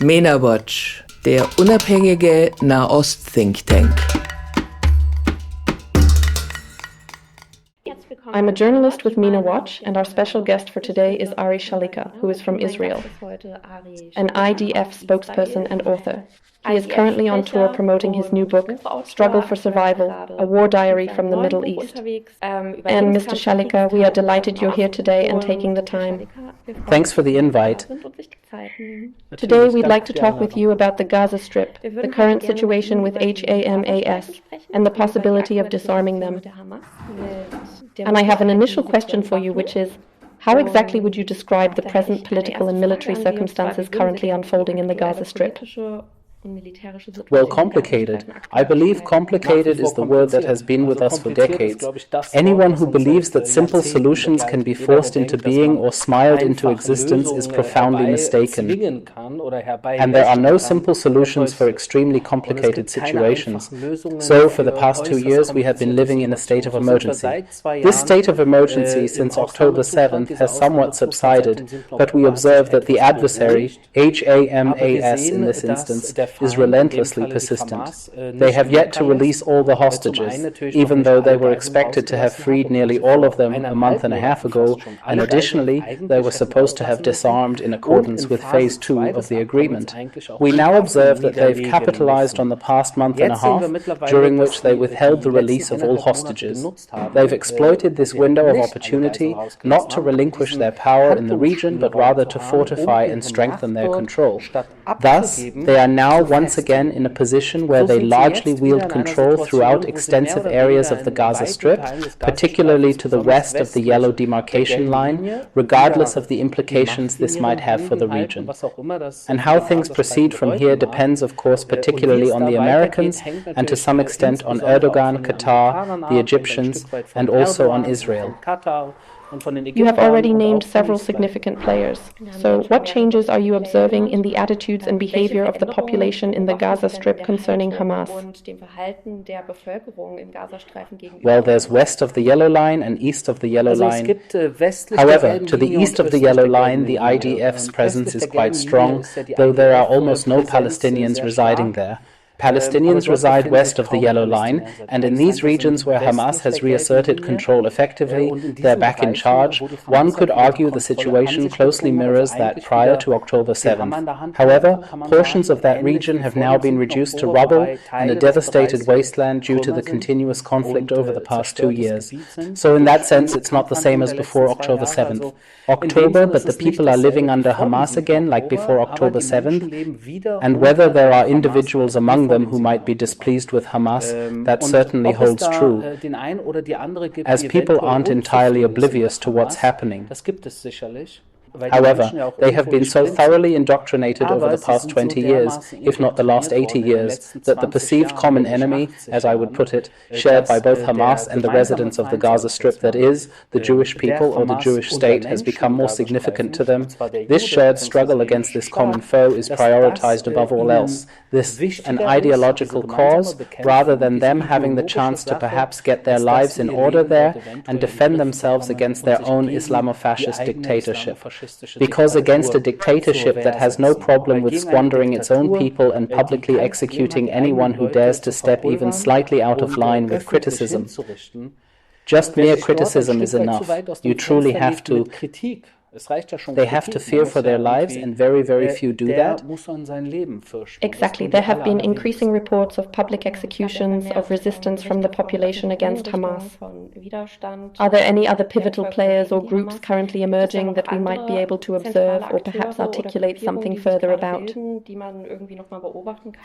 Mena-Watch, der unabhängige Nahost-Thinktank. I'm a journalist with Mena-Watch, and our special guest for today is Arye Shalicar, who is from Israel, an IDF spokesperson and author. He is currently on tour promoting his new book, Struggle for Survival, a War Diary from the Middle East. And Mr. Shalicar, we are delighted you're here today and taking the time. Thanks for the invite. Today we'd like to talk with you about the Gaza Strip, the current situation with Hamas, and the possibility of disarming them. And I have an initial question for you, which is, how exactly would you describe the present political and military circumstances currently unfolding in the Gaza Strip? Well, complicated. I believe complicated is the word that has been with us for decades. Anyone who believes that simple solutions can be forced into being or smiled into existence is profoundly mistaken. And there are no simple solutions for extremely complicated situations. So, for the past 2 years, we have been living in a state of emergency. This state of emergency since October 7th has somewhat subsided, but we observe that the adversary, Hamas in this instance, is relentlessly persistent. They have yet to release all the hostages, even though they were expected to have freed nearly all of them a month and a half ago, and additionally, they were supposed to have disarmed in accordance with Phase 2 of the agreement. We now observe that they've capitalized on the past month and a half, during which they withheld the release of all hostages. They've exploited this window of opportunity not to relinquish their power in the region, but rather to fortify and strengthen their control. Thus, they are now once again in a position where they largely wield control throughout extensive areas of the Gaza Strip, particularly to the west of the yellow demarcation line, regardless of the implications this might have for the region. And how things proceed from here depends, of course, particularly on the Americans and to some extent on Erdogan, Qatar, the Egyptians, and also on Israel. You have already named several significant players. So what changes are you observing in the attitudes and behavior of the population in the Gaza Strip concerning Hamas? Well, there's west of the yellow line and east of the yellow line. However, to the east of the yellow line, the IDF's presence is quite strong, though there are almost no Palestinians residing there. Palestinians reside west of the yellow line, and in these regions where Hamas has reasserted control effectively, they're back in charge. One could argue the situation closely mirrors that prior to October 7th. However, portions of that region have now been reduced to rubble and a devastated wasteland due to the continuous conflict over the past 2 years. So in that sense, it's not the same as before October 7th. October, but the people are living under Hamas again like before October 7th, and whether there are individuals among them who might be displeased with Hamas, that certainly holds true, as people aren't entirely oblivious to what's happening. However, they have been so thoroughly indoctrinated over the past 20 years, if not the last 80 years, that the perceived common enemy, as I would put it, shared by both Hamas and the residents of the Gaza Strip, that is, the Jewish people or the Jewish state, has become more significant to them. This shared struggle against this common foe is prioritized above all else. This an ideological cause, rather than them having the chance to perhaps get their lives in order there and defend themselves against their own Islamofascist dictatorship. Because against a dictatorship that has no problem with squandering its own people and publicly executing anyone who dares to step even slightly out of line with criticism. Just mere criticism is enough. You truly have to. They have to fear for their lives, and very, very few do that. Exactly. There have been increasing reports of public executions, of resistance from the population against Hamas. Are there any other pivotal players or groups currently emerging that we might be able to observe or perhaps articulate something further about?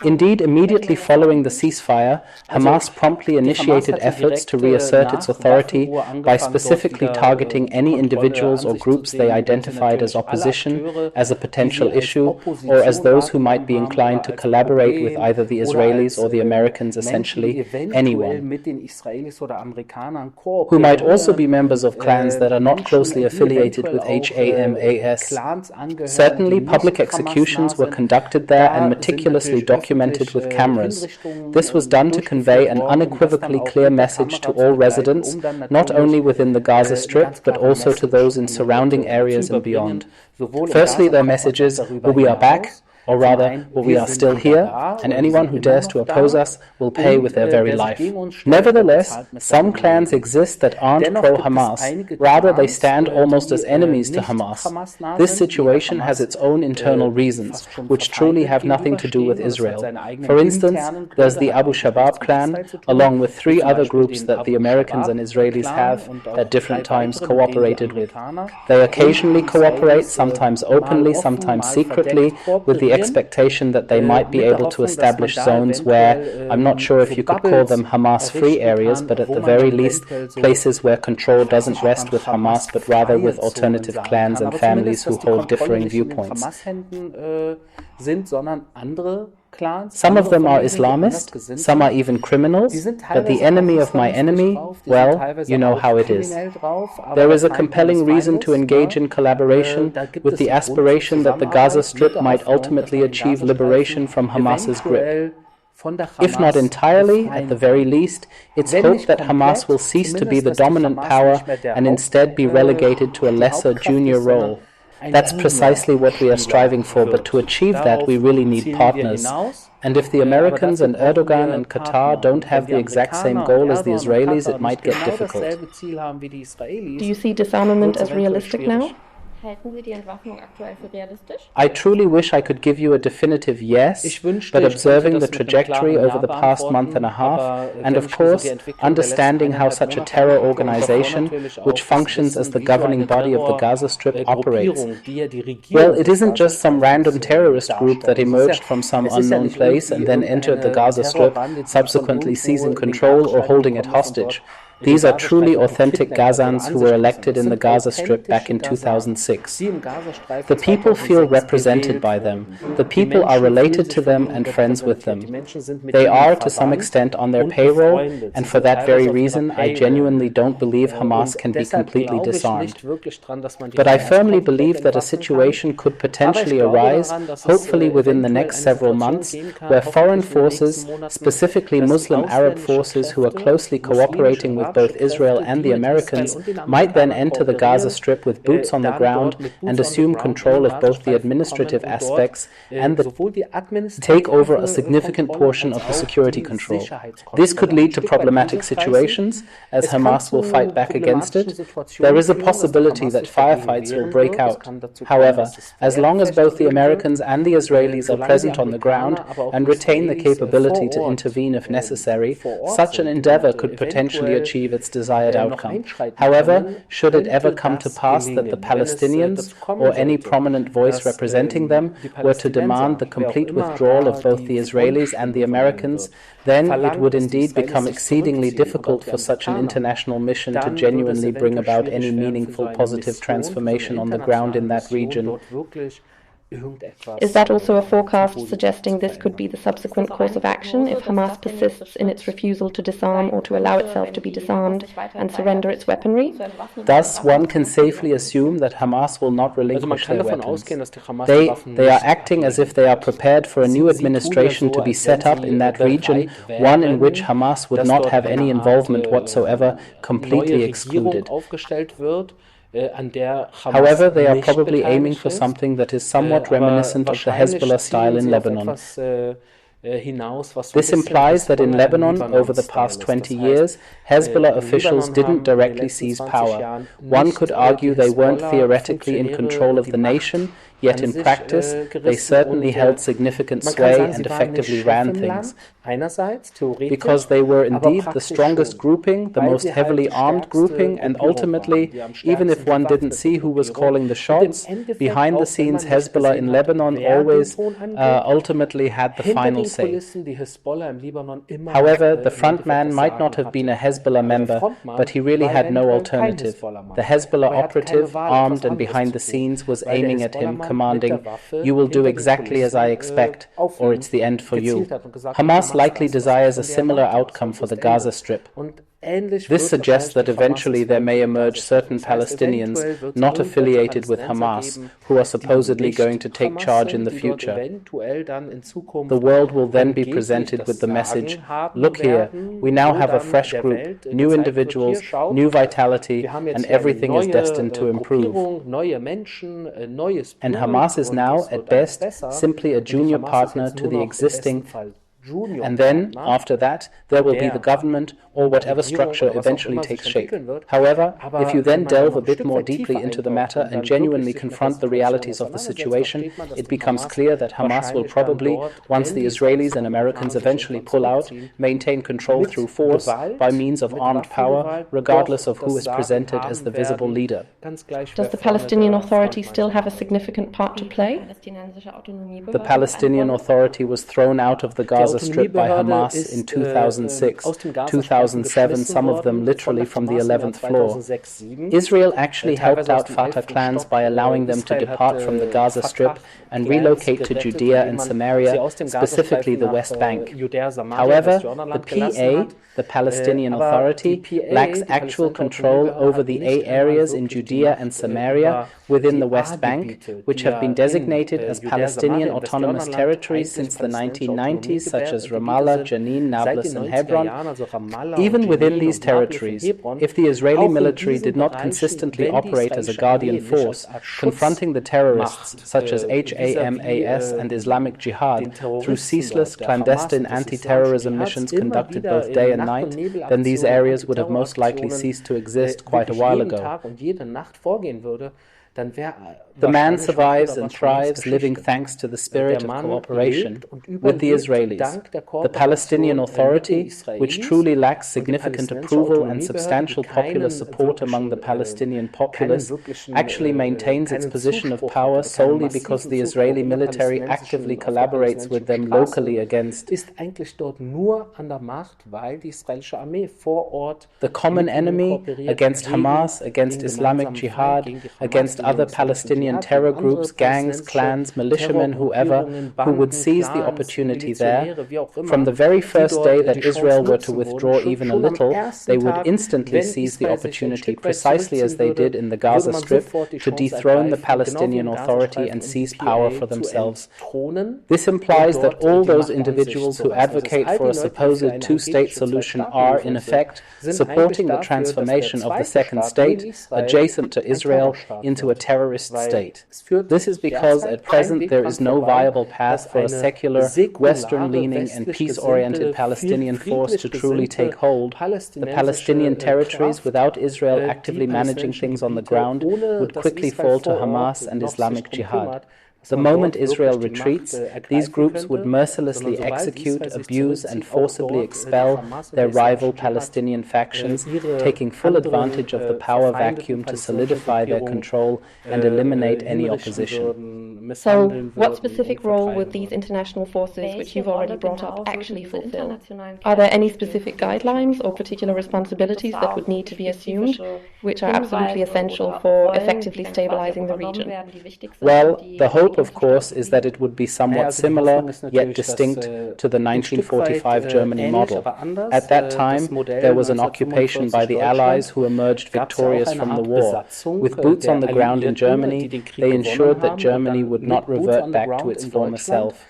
Indeed, immediately following the ceasefire, Hamas promptly initiated efforts to reassert its authority by specifically targeting any individuals or groups they identified as opposition, as a potential issue, or as those who might be inclined to collaborate with either the Israelis or the Americans, essentially anyone, who might also be members of clans that are not closely affiliated with Hamas. Certainly, public executions were conducted there and meticulously documented with cameras. This was done to convey an unequivocally clear message to all residents, not only within the Gaza Strip, but also to those in surrounding areas and beyond. Firstly, their message is, we are back. Or rather, we are still here, and anyone who dares to oppose us will pay with their very life. Nevertheless, some clans exist that aren't pro-Hamas. Rather, they stand almost as enemies to Hamas. This situation has its own internal reasons, which truly have nothing to do with Israel. For instance, there's the Abu Shabaab clan, along with 3 other groups that the Americans and Israelis have, at different times, cooperated with. They occasionally cooperate, sometimes openly, sometimes secretly, with the expectation that they might be able to establish zones where, I'm not sure if you could call them Hamas-free areas, but at the very least, places where control doesn't rest with Hamas, but rather with alternative clans and families who hold differing viewpoints. Some of them are Islamist, some are even criminals, but the enemy of my enemy, well, you know how it is. There is a compelling reason to engage in collaboration with the aspiration that the Gaza Strip might ultimately achieve liberation from Hamas's grip. If not entirely, at the very least, it's hoped that Hamas will cease to be the dominant power and instead be relegated to a lesser junior role. That's precisely what we are striving for, but to achieve that we really need partners. And if the Americans and Erdogan and Qatar don't have the exact same goal as the Israelis, it might get difficult. Do you see disarmament as realistic now? I truly wish I could give you a definitive yes, but observing the trajectory over the past month and a half, and of course, understanding how such a terror organization, which functions as the governing body of the Gaza Strip, operates. Well, it isn't just some random terrorist group that emerged from some unknown place and then entered the Gaza Strip, subsequently seizing control or holding it hostage. These are truly authentic Gazans who were elected in the Gaza Strip back in 2006. The people feel represented by them. The people are related to them and friends with them. They are, to some extent, on their payroll, and for that very reason, I genuinely don't believe Hamas can be completely disarmed. But I firmly believe that a situation could potentially arise, hopefully within the next several months, where foreign forces, specifically Muslim Arab forces who are closely cooperating with both Israel and the Americans, might then enter the Gaza Strip with boots on the ground and assume control of both the administrative aspects and take over a significant portion of the security control. This could lead to problematic situations, as Hamas will fight back against it. There is a possibility that firefights will break out. However, as long as both the Americans and the Israelis are present on the ground and retain the capability to intervene if necessary, such an endeavor could potentially achieve its desired outcome. However, should it ever come to pass that the Palestinians, or any prominent voice representing them, were to demand the complete withdrawal of both the Israelis and the Americans, then it would indeed become exceedingly difficult for such an international mission to genuinely bring about any meaningful positive transformation on the ground in that region. Is that also a forecast suggesting this could be the subsequent course of action if Hamas persists in its refusal to disarm or to allow itself to be disarmed and surrender its weaponry? Thus, one can safely assume that Hamas will not relinquish their weapons. They are acting as if they are prepared for a new administration to be set up in that region, one in which Hamas would not have any involvement whatsoever, completely excluded. However, they are probably aiming for something that is somewhat reminiscent of the Hezbollah style in Lebanon. This implies that in Lebanon, over the past 20 years, Hezbollah officials didn't directly seize power. One could argue they weren't theoretically in control of the nation, yet in practice, they certainly held significant sway and effectively ran things. Because they were indeed the strongest grouping, the most heavily armed grouping, and ultimately, even if one didn't see who was calling the shots, behind the scenes Hezbollah in Lebanon always ultimately had the final say. However, the front man might not have been a Hezbollah member, but he really had no alternative. The Hezbollah operative, armed and behind the scenes, was aiming at him, commanding, "You will do exactly as I expect, or it's the end for you." Hamas likely desires a similar outcome for the Gaza Strip. This suggests that eventually there may emerge certain Palestinians not affiliated with Hamas who are supposedly going to take charge in the future. The world will then be presented with the message, look here, we now have a fresh group, new individuals, new vitality, and everything is destined to improve. And Hamas is now, at best, simply a junior partner to the existing. And then, after that, there will be the government or whatever structure eventually takes shape. However, if you then delve a bit more deeply into the matter and genuinely confront the realities of the situation, it becomes clear that Hamas will probably, once the Israelis and Americans eventually pull out, maintain control through force by means of armed power, regardless of who is presented as the visible leader. Does the Palestinian Authority still have a significant part to play? The Palestinian Authority was thrown out of the Gaza Strip by Hamas in 2006, 2007, some of them literally from the 11th floor. Israel actually helped out Fatah clans by allowing them to depart from the Gaza Strip and relocate to Judea and Samaria, specifically the West Bank. However, the PA, the Palestinian Authority, lacks actual control over the A areas in Judea and Samaria within the West Bank, which have been designated as Palestinian autonomous territories since the 1990s, such as Ramallah, Jenin, Nablus, and Hebron. Even within these territories, if the Israeli military did not consistently operate as a guardian force, confronting the terrorists such as Hamas and Islamic Jihad through ceaseless, clandestine anti-terrorism missions conducted both day and night, then these areas would have most likely ceased to exist quite a while ago. The man survives and thrives, living thanks to the spirit of cooperation with the Israelis. The Palestinian Authority, which truly lacks significant approval and substantial popular support among the Palestinian populace, actually maintains its position of power solely because the Israeli military actively collaborates with them locally against the common enemy, against Hamas, against Islamic Jihad, against other Palestinian terror groups, gangs, clans, militiamen, whoever, who would seize the opportunity there. From the very first day that Israel were to withdraw even a little, they would instantly seize the opportunity, precisely as they did in the Gaza Strip, to dethrone the Palestinian Authority and seize power for themselves. This implies that all those individuals who advocate for a supposed two-state solution are, in effect, supporting the transformation of the second state, adjacent to Israel, into a terrorist state. This is because at present there is no viable path for a secular, Western-leaning and peace-oriented Palestinian force to truly take hold. The Palestinian territories, without Israel actively managing things on the ground, would quickly fall to Hamas and Islamic Jihad. The moment Israel retreats, these groups would mercilessly execute, abuse, and forcibly expel their rival Palestinian factions, taking full advantage of the power vacuum to solidify their control and eliminate any opposition. So, what specific role would these international forces, which you've already brought up, actually fulfill? Are there any specific guidelines or particular responsibilities that would need to be assumed, which are absolutely essential for effectively stabilizing the region? Well, the hope, of course, is that it would be somewhat similar, yet distinct to the 1945 Germany model. At that time, there was an occupation by the Allies who emerged victorious from the war. With boots on the ground in Germany, they ensured that Germany would not revert back to its former self.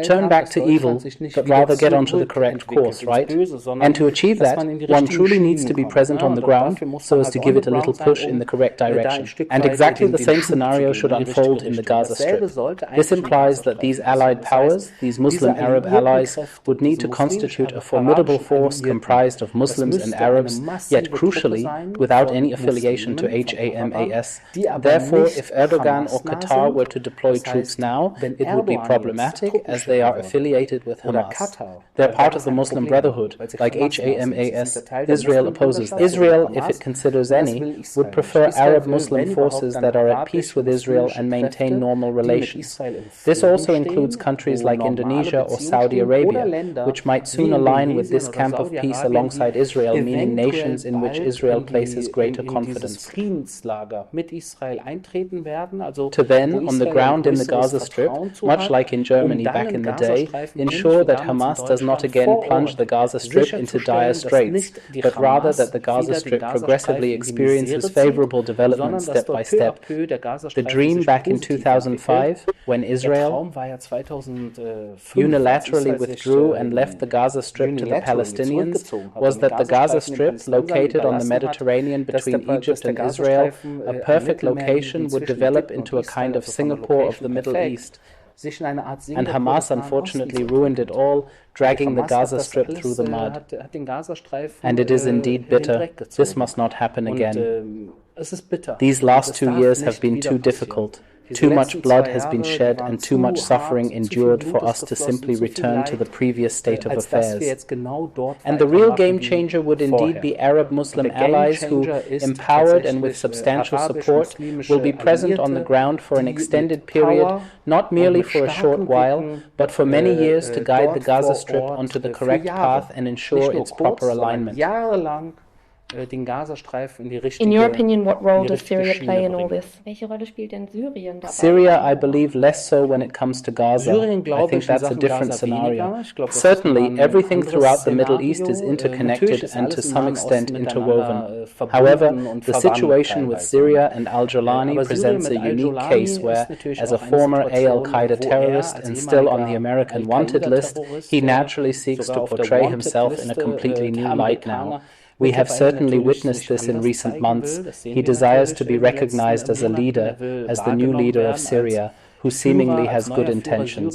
Turn back to evil, but rather get onto the correct course, right? And to achieve that, one truly needs to be present on the ground so as to give it a little push in the correct direction. And exactly the same scenario should unfold in the Gaza Strip. This implies that these allied powers, these Muslim Arab allies, would need to constitute a formidable force comprised of Muslims and Arabs, yet crucially, without any affiliation to Hamas. Therefore, if Erdogan or Qatar were to deploy troops now, it would be problematic as they are affiliated with Hamas. They're part of the Muslim Brotherhood, like Hamas. Israel opposes them. Israel, if it considers any, would prefer Arab Muslim forces that are at peace with Israel and maintain normal relations. This also includes countries like Indonesia or Saudi Arabia, which might soon align with this camp of peace alongside Israel, meaning nations in which Israel places greater confidence. To then, on the ground in the Gaza Gaza Strip, much like in Germany back in the day, ensure that Hamas does not again plunge the Gaza Strip into dire straits, but rather that the Gaza Strip progressively experiences favorable development step by step. The dream back in 2005, when Israel unilaterally withdrew and left the Gaza Strip to the Palestinians, was that the Gaza Strip, located on the Mediterranean between Egypt and Israel, a perfect location, would develop into a kind of Singapore of the Middle East. And Hamas unfortunately ruined it all, dragging the Gaza Strip through the mud. And it is indeed bitter. This must not happen again. These last 2 years have been too difficult. Too much blood has been shed and too much suffering endured for us to simply return to the previous state of affairs. And the real game changer would indeed be Arab Muslim allies who, empowered and with substantial support, will be present on the ground for an extended period, not merely for a short while, but for many years to guide the Gaza Strip onto the correct path and ensure its proper alignment. In your opinion, what role does Syria play in all this? Syria, I believe, less so when it comes to Gaza. I think that's a different scenario. Certainly, everything throughout the Middle East is interconnected and to some extent interwoven. However, the situation with Syria and al-Jolani presents a unique case where, as a former al-Qaeda terrorist and still on the American wanted list, he naturally seeks to portray himself in a completely new light now. We have certainly witnessed this in recent months. He desires to be recognized as a leader, as the new leader of Syria, who seemingly has good intentions.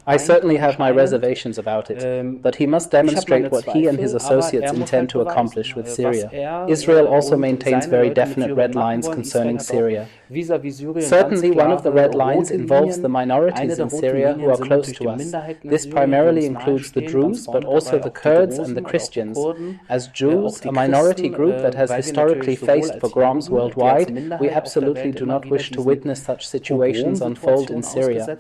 I certainly have my reservations about it, but he must demonstrate what he and his associates intend to accomplish with Syria. Israel also maintains very definite red lines concerning Syria. Certainly one of the red lines involves the minorities in Syria who are close to us. This primarily includes the Druze, but also the Kurds and the Christians. As Jews, a minority group that has historically faced pogroms worldwide, we absolutely do not wish to witness such situations unfold in Syria.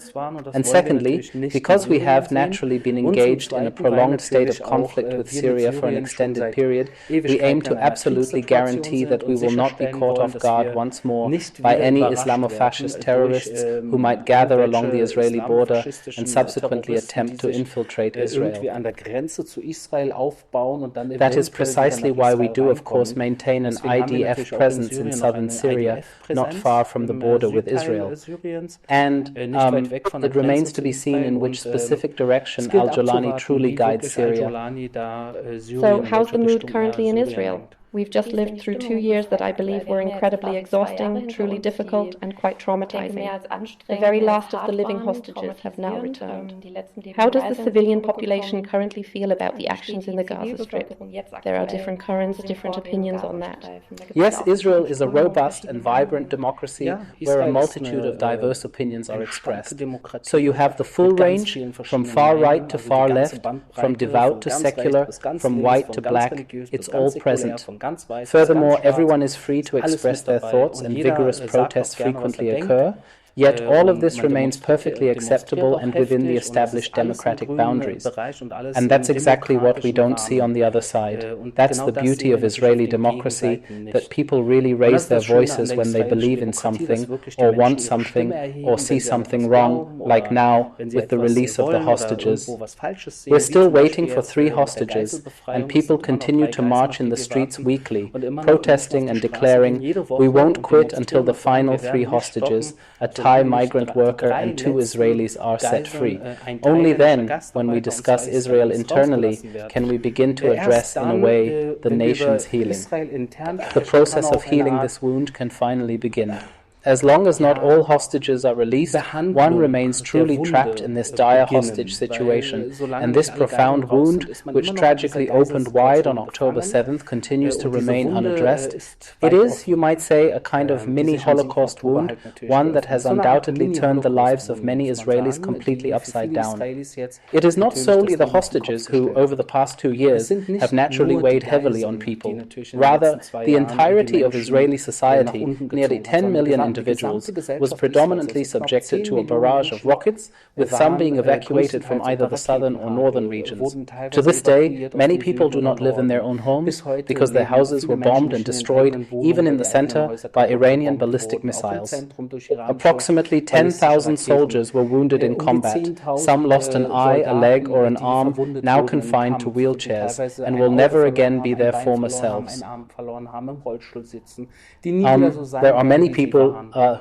And secondly, because we have naturally been engaged in a prolonged state of conflict with Syria for an extended period, we aim to absolutely guarantee that we will not be caught off guard once more by any Islamofascist terrorists who might gather along the Israeli border and subsequently attempt to infiltrate Israel. That is precisely why we do, of course, maintain an IDF presence in southern Syria, not far from the border with Israel. And it remains to be seen in which specific direction al-Jolani truly guides Syria. So how's the mood currently in Israel? We've just lived through 2 years that I believe were incredibly exhausting, truly difficult, and quite traumatizing. The very last of the living hostages have now returned. How does the civilian population currently feel about the actions in the Gaza Strip? There are different currents, different opinions on that. Yes, Israel is a robust and vibrant democracy where a multitude of diverse opinions are expressed. So you have the full range, from far right to far left, from devout to secular, from white to black. It's all present. Furthermore, everyone is free to express their thoughts and vigorous protests frequently occur. Yet all of this remains perfectly acceptable and within the established democratic boundaries. And that's exactly what we don't see on the other side. That's the beauty of Israeli democracy, that people really raise their voices when they believe in something, or want something, or see something wrong, like now, with the release of the hostages. We're still waiting for 3 hostages, and people continue to march in the streets weekly, protesting and declaring, "We won't quit until the final 3 hostages, a Thai migrant worker and 2 Israelis are set free. Only then, when we discuss Israel internally, can we begin to address in a way the nation's healing. The process of healing this wound can finally begin. As long as not all hostages are released, one remains truly trapped in this dire hostage situation, and this profound wound, which tragically opened wide on October 7th, continues to remain unaddressed. It is, you might say, a kind of mini-Holocaust wound, one that has undoubtedly turned the lives of many Israelis completely upside down. It is not solely the hostages who, over the past 2 years, have naturally weighed heavily on people. Rather, the entirety of Israeli society, nearly 10 million individuals was predominantly subjected to a barrage of rockets, with some being evacuated from either the southern or northern regions. To this day, many people do not live in their own homes because their houses were bombed and destroyed, even in the center, by Iranian ballistic missiles. Approximately 10,000 soldiers were wounded in combat. Some lost an eye, a leg, or an arm, now confined to wheelchairs, and will never again be their former selves. There are many people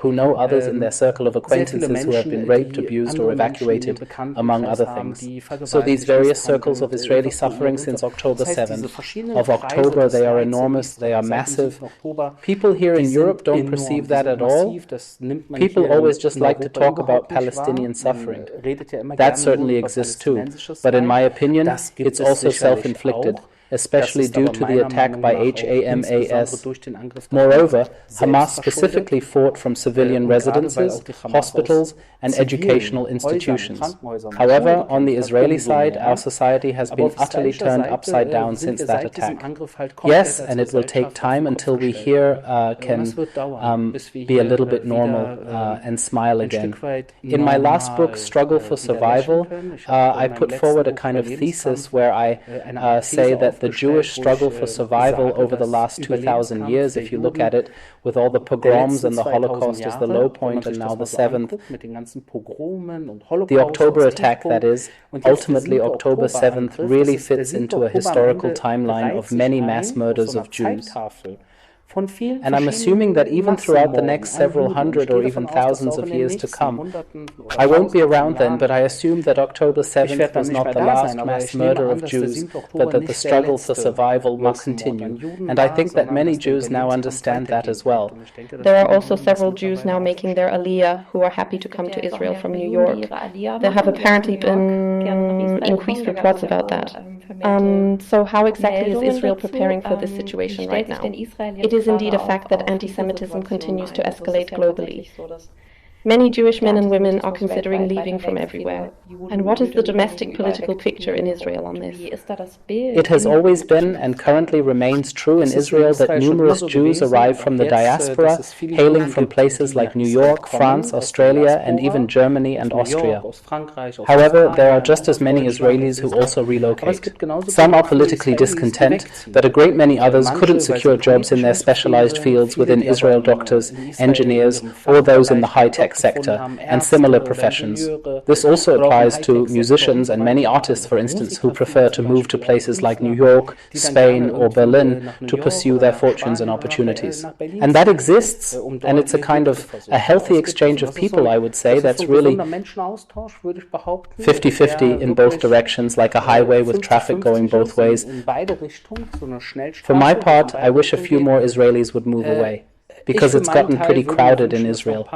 who know others in their circle of acquaintances who have been raped, abused, or evacuated, among other things. So these various circles of Israeli suffering since October 7th. Of October, they are enormous, they are massive. People here in Europe don't perceive that at all. People always just like to talk about Palestinian suffering. That certainly exists too, but in my opinion, it's also self-inflicted, especially due to the attack by Hamas. Moreover, Hamas specifically fought from civilian residences, hospitals, and educational institutions. However, on the Israeli side, our society has been utterly turned upside down since that attack. Yes, and it will take time until we here can be a little bit normal and smile again. In my last book, Struggle for Survival, I put forward a kind of thesis where I say that the Jewish struggle for survival over the last 2,000 years, if you look at it, with all the pogroms and the Holocaust as the low point and now the 7th, the October attack, that is, ultimately October 7th, really fits into a historical timeline of many mass murders of Jews. And I'm assuming that even throughout the next several hundred or even thousands of years to come, I won't be around then, but I assume that October 7th was not the last mass murder of Jews, but that the struggle for survival will continue. And I think that many Jews now understand that as well. There are also several Jews now making their aliyah who are happy to come to Israel from New York. There have apparently been increased reports about that. So how exactly is Israel preparing for this situation right now? It is indeed a fact that anti-Semitism continues to escalate globally. Many Jewish men and women are considering leaving from everywhere. And what is the domestic political picture in Israel on this? It has always been and currently remains true in Israel that numerous Jews arrive from the diaspora, hailing from places like New York, France, Australia, and even Germany and Austria. However, there are just as many Israelis who also relocate. Some are politically discontent, but a great many others couldn't secure jobs in their specialized fields within Israel, doctors, engineers, or those in the high-tech sector and similar professions. This also applies to musicians and many artists, for instance, who prefer to move to places like New York, Spain, or Berlin to pursue their fortunes and opportunities. And that exists, and it's a kind of a healthy exchange of people, I would say, that's really 50-50 in both directions, like a highway with traffic going both ways. For my part, I wish a few more Israelis would move away, because it's gotten pretty crowded in Israel.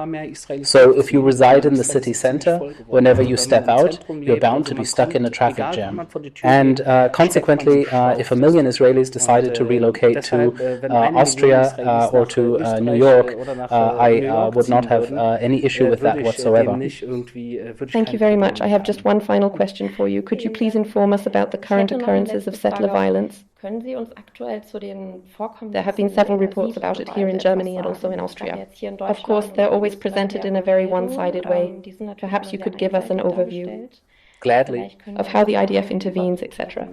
So if you reside in the city center, whenever you step out, you're bound to be stuck in a traffic jam. And consequently, if 1 million Israelis decided to relocate to Austria or to New York, I would not have any issue with that whatsoever. Thank you very much. I have just one final question for you. Could you please inform us about the current occurrences of settler violence? There have been several reports about it here in Germany and also in Austria. Of course, they're always presented in a very one-sided way. Perhaps you could give us an overview. Gladly. Of how the IDF intervenes, etc.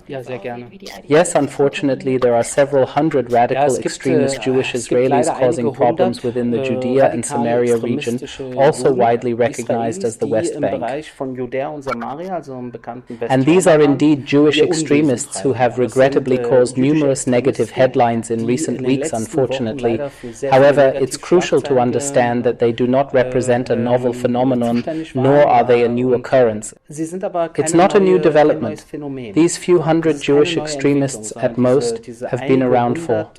Yes, unfortunately, there are several hundred radical extremist Jewish Israelis causing problems within the Judea and Samaria region, also widely recognized as the West Bank. And these are indeed Jewish extremists who have regrettably caused numerous negative headlines in recent weeks, unfortunately. However, it's crucial to understand that they do not represent a novel phenomenon, nor are they a new occurrence. It's not a new development. These few hundred Jewish extremists at most have been around for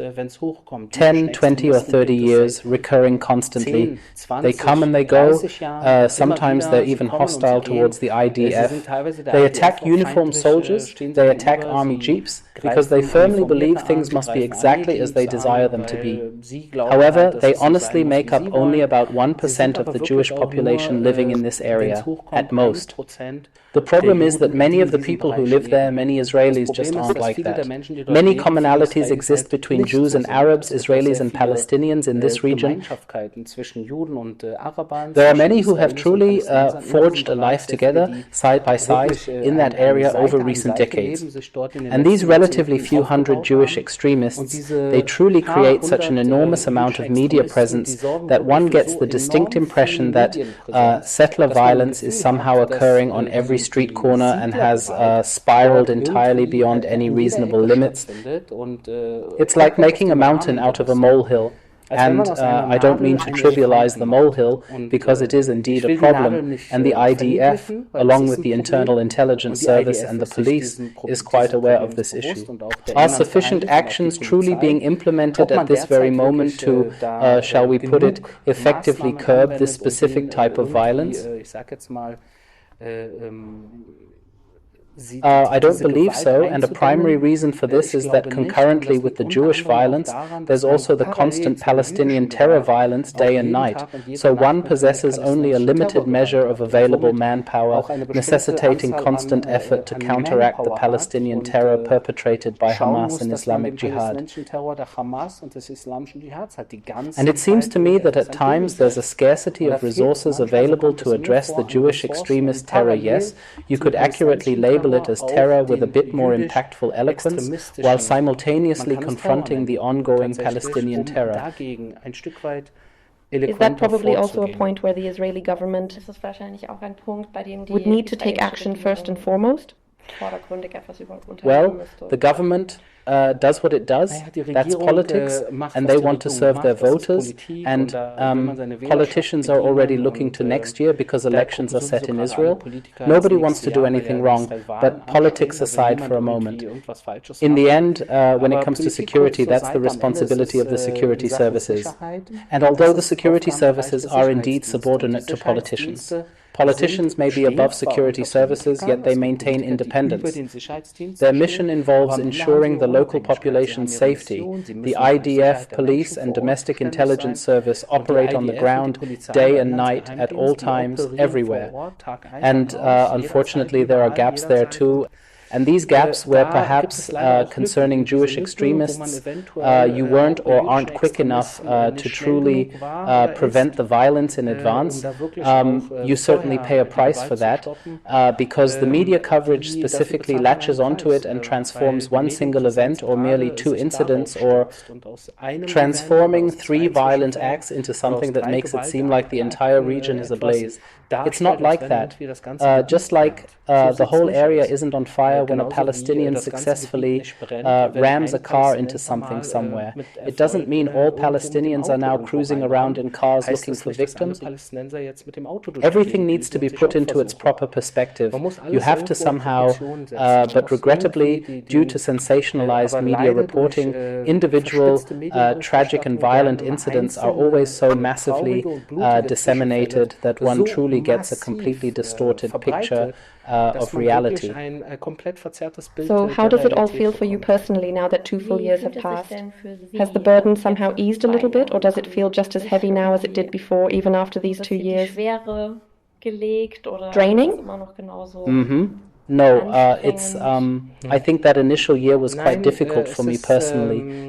10, 20 or 30 years, recurring constantly. They come and they go. Sometimes they're even hostile towards the IDF. They attack uniformed soldiers. They attack army jeeps because they firmly believe things must be exactly as they desire them to be. However, they honestly make up only about 1% of the Jewish population living in this area, at most. The problem is that many of the people who live there, many Israelis, just aren't like that. Many commonalities exist between Jews and Arabs, Israelis and Palestinians in this region. There are many who have truly forged a life together, side by side, in that area over recent decades. And these relatively few hundred Jewish extremists, they truly create such an enormous amount of media presence that one gets the distinct impression that settler violence is somehow occurring on every street corner and has spiraled entirely beyond any reasonable limits. It's like making a mountain out of a molehill. And I don't mean to trivialize the molehill, because it is indeed a problem, and the IDF, along with the Internal Intelligence Service and the police, is quite aware of this issue. Are sufficient actions truly being implemented at this very moment to, shall we put it, effectively curb this specific type of violence? I don't believe so, and a primary reason for this is that concurrently with the Jewish violence, there's also the constant Palestinian terror violence day and night. So one possesses only a limited measure of available manpower, necessitating constant effort to counteract the Palestinian terror perpetrated by Hamas and Islamic Jihad. And it seems to me that at times there's a scarcity of resources available to address the Jewish extremist terror. Yes, you could accurately label it as terror with a bit more impactful eloquence, while simultaneously confronting the ongoing Palestinian terror. Is that probably also a point where the Israeli government would need to take action first and foremost? Well, the government does what it does. That's politics, and they want to serve their voters. And politicians are already looking to next year because elections are set in Israel. Nobody wants to do anything wrong, but politics aside for a moment. In the end, when it comes to security, that's the responsibility of the security services. And although the security services are indeed subordinate to politicians, politicians may be above security services, yet they maintain independence. Their mission involves ensuring the local population's safety. The IDF, police, and domestic intelligence service operate on the ground day and night at all times, everywhere. And unfortunately, there are gaps there too. And these gaps where perhaps concerning Jewish extremists, you weren't or aren't quick enough to truly prevent the violence in advance, you certainly pay a price for that, because the media coverage specifically latches onto it and transforms one single event or merely two incidents, or transforming three violent acts into something that makes it seem like the entire region is ablaze. It's not like that. Just like the whole area isn't on fire when a Palestinian successfully rams a car into something somewhere. It doesn't mean all Palestinians are now cruising around in cars looking for victims. Everything needs to be put into its proper perspective. You have to somehow, but regrettably, due to sensationalized media reporting, individual tragic and violent incidents are always so massively disseminated that one truly gets a completely distorted picture of reality. So how does it all feel for you personally now that 2 full years have passed? Has the burden somehow eased a little bit, or does it feel just as heavy now as it did before, even after these 2 years? Draining? No, it's. I think that initial year was quite difficult for me personally.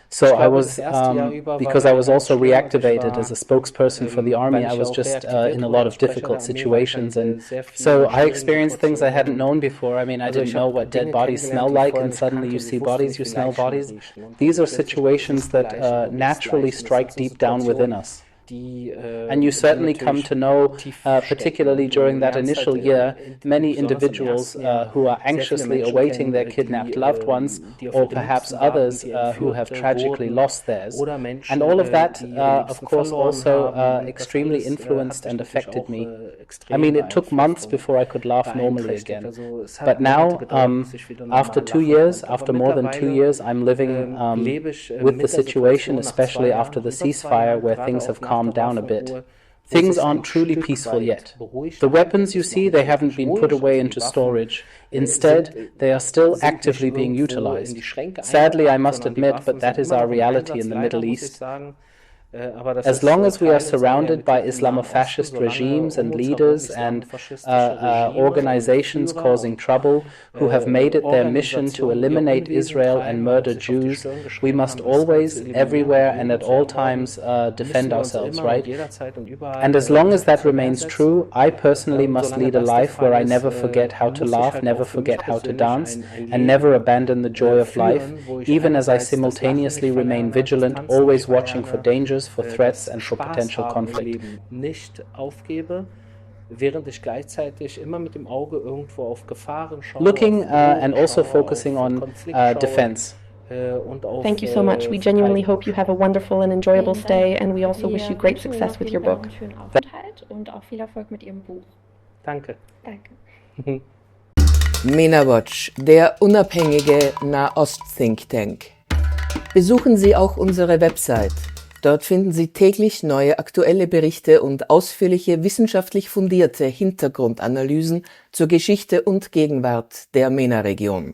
So I was, because I was also reactivated as a spokesperson for the army, I was just in a lot of difficult situations, and so I experienced things I hadn't known before. I mean, I didn't know what dead bodies smell like, and suddenly you see bodies, you smell bodies. These are situations that naturally strike deep down within us. And you certainly come to know, particularly during that initial year, many individuals who are anxiously awaiting their kidnapped loved ones, or perhaps others who have tragically lost theirs. And all of that, of course, also extremely influenced and affected me. I mean, it took months before I could laugh normally again. But now, after 2 years, after more than 2 years, I'm living with the situation, especially after the ceasefire, where things have calmed down a bit. Things aren't truly peaceful yet. The weapons you see, they haven't been put away into storage. Instead, they are still actively being utilized. Sadly, I must admit, but that is our reality in the Middle East. As long as we are surrounded by Islamofascist regimes and leaders and organizations causing trouble who have made it their mission to eliminate Israel and murder Jews, we must always, everywhere and at all times defend ourselves, right? And as long as that remains true, I personally must lead a life where I never forget how to laugh, never forget how to dance, and never abandon the joy of life, even as I simultaneously remain vigilant, always watching for dangers, for threats and for potential conflict. Looking and also focusing on defense. Thank you so much. We genuinely hope you have a wonderful and enjoyable stay, and we also wish you great success with your book. Danke. Mena-Watch, der unabhängige Nahost-Thinktank. Besuchen Sie auch unsere Website. Dort finden Sie täglich neue aktuelle Berichte und ausführliche wissenschaftlich fundierte Hintergrundanalysen zur Geschichte und Gegenwart der MENA-Region.